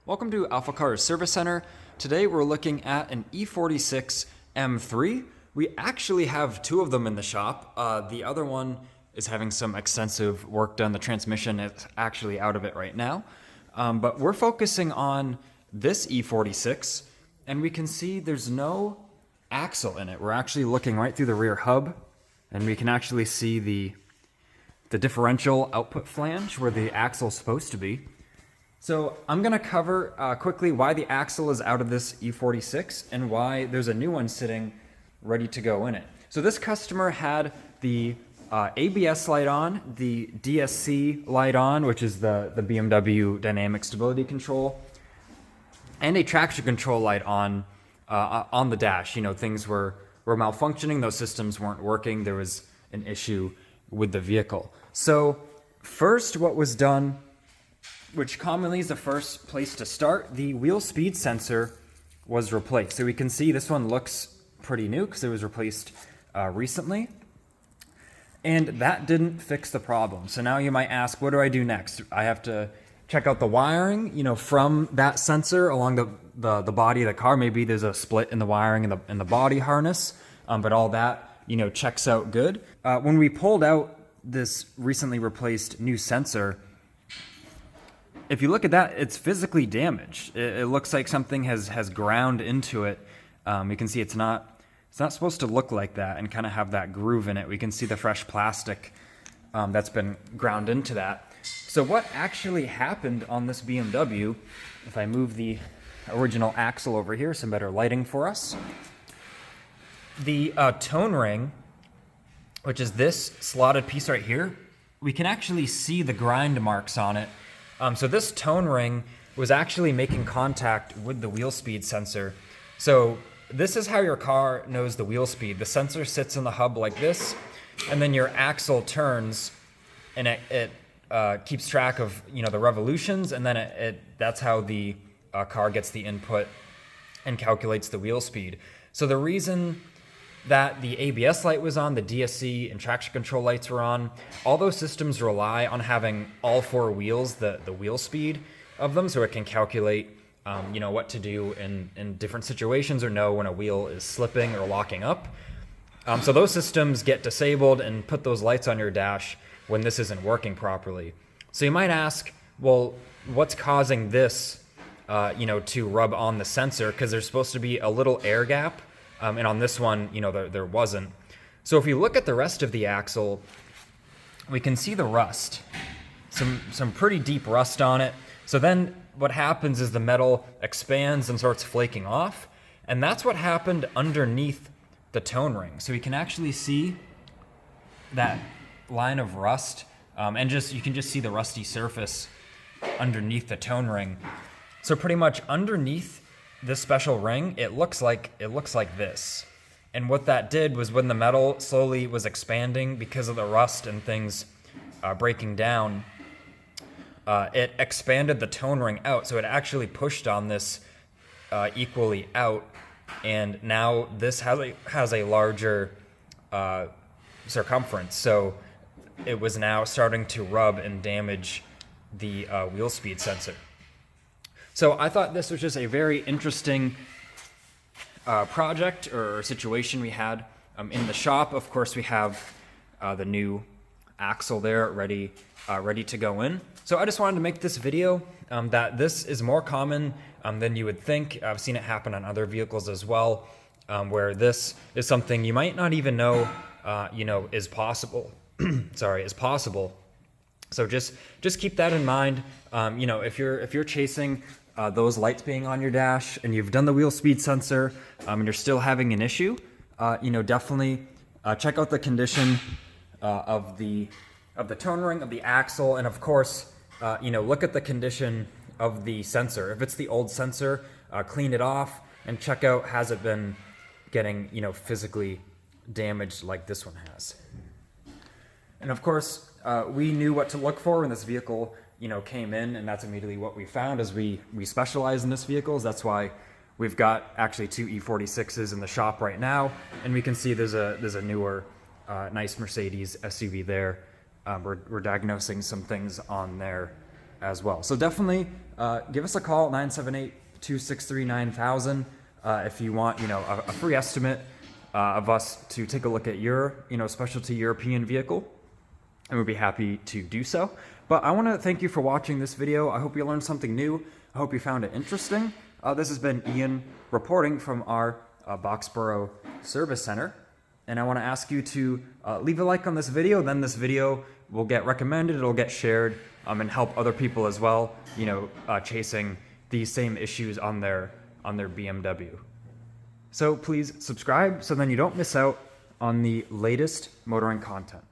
Welcome to AlphaCars Service Center. Today we're looking at an E46 M3. We actually have two of them in the shop. The other one is having some extensive work done. The transmission is actually out of it right now. But we're focusing on this E46, and we can see there's no axle in it. We're actually looking right through the rear hub, and we can actually see the differential output flange where the axle is supposed to be. So I'm going to cover quickly why the axle is out of this E46 and why there's a new one sitting ready to go in it. So this customer had the ABS light on, the DSC light on, which is the BMW dynamic stability control, and a traction control light on the dash. You know, things were malfunctioning, those systems weren't working, there was an issue with the vehicle. So first, what was done, which commonly is the first place to start, the wheel speed sensor was replaced. So we can see this one looks pretty new because it was replaced recently. And that didn't fix the problem. So now you might ask, what do I do next? I have to check out the wiring, you know, from that sensor along the body of the car. Maybe there's a split in the wiring in the body harness, but all that, you know, checks out good. When we pulled out this recently replaced new sensor, if you look at that, it's physically damaged. It looks like something has ground into it. You can see it's not supposed to look like that and kind of have that groove in it. We can see the fresh plastic that's been ground into that. So what actually happened on this BMW, if I move the original axle over here, some better lighting for us. The tone ring, which is this slotted piece right here, we can actually see the grind marks on it. So this tone ring was actually making contact with the wheel speed sensor. So this is how your car knows the wheel speed. The sensor sits in the hub like this, and then your axle turns, and it keeps track of, you know, the revolutions, and then that's how the car gets the input and calculates the wheel speed. So the reason that the ABS light was on, the DSC and traction control lights were on, all those systems rely on having all four wheels, the wheel speed of them, so it can calculate you know, what to do in different situations or know when a wheel is slipping or locking up. So those systems get disabled and put those lights on your dash when this isn't working properly. So you might ask, well, what's causing this you know, to rub on the sensor? Because there's supposed to be a little air gap. And on this one, you know, there wasn't. So if you look at the rest of the axle, we can see the rust, some pretty deep rust on it. So then what happens is the metal expands and starts flaking off. And that's what happened underneath the tone ring. So we can actually see that line of rust, and you can just see the rusty surface underneath the tone ring. So pretty much underneath this special ring, it looks like this. And what that did was, when the metal slowly was expanding because of the rust and things breaking down, it expanded the tone ring out. So it actually pushed on this equally out, and now this has a larger circumference. So it was now starting to rub and damage the wheel speed sensor. So I thought this was just a very interesting project or situation we had in the shop. Of course, we have the new axle there ready to go in. So I just wanted to make this video that this is more common than you would think. I've seen it happen on other vehicles as well, where this is something you might not even know, you know, is possible. is possible. So just keep that in mind. You know, if you're chasing those lights being on your dash and you've done the wheel speed sensor and you're still having an issue, you know, definitely check out the condition of the tone ring, of the axle, and of course, you know, look at the condition of the sensor. If it's the old sensor, clean it off and check out, has it been getting, you know, physically damaged like this one has. And of course, we knew what to look for when this vehicle, you know, came in, and that's immediately what we found. As we specialize in this vehicles, that's why we've got actually two E46s in the shop right now, and we can see there's a newer nice Mercedes SUV there. We're diagnosing some things on there as well. So definitely give us a call, 978-263-9000, if you want, a free estimate of us to take a look at your, specialty European vehicle, and we'd be happy to do so. But I want to thank you for watching this video. I hope you learned something new. I hope you found it interesting. This has been Ian reporting from our Boxborough Service Center. And I want to ask you to leave a like on this video. Then this video will get recommended. It'll get shared and help other people as well, chasing these same issues on their BMW. So please subscribe so then you don't miss out on the latest motoring content.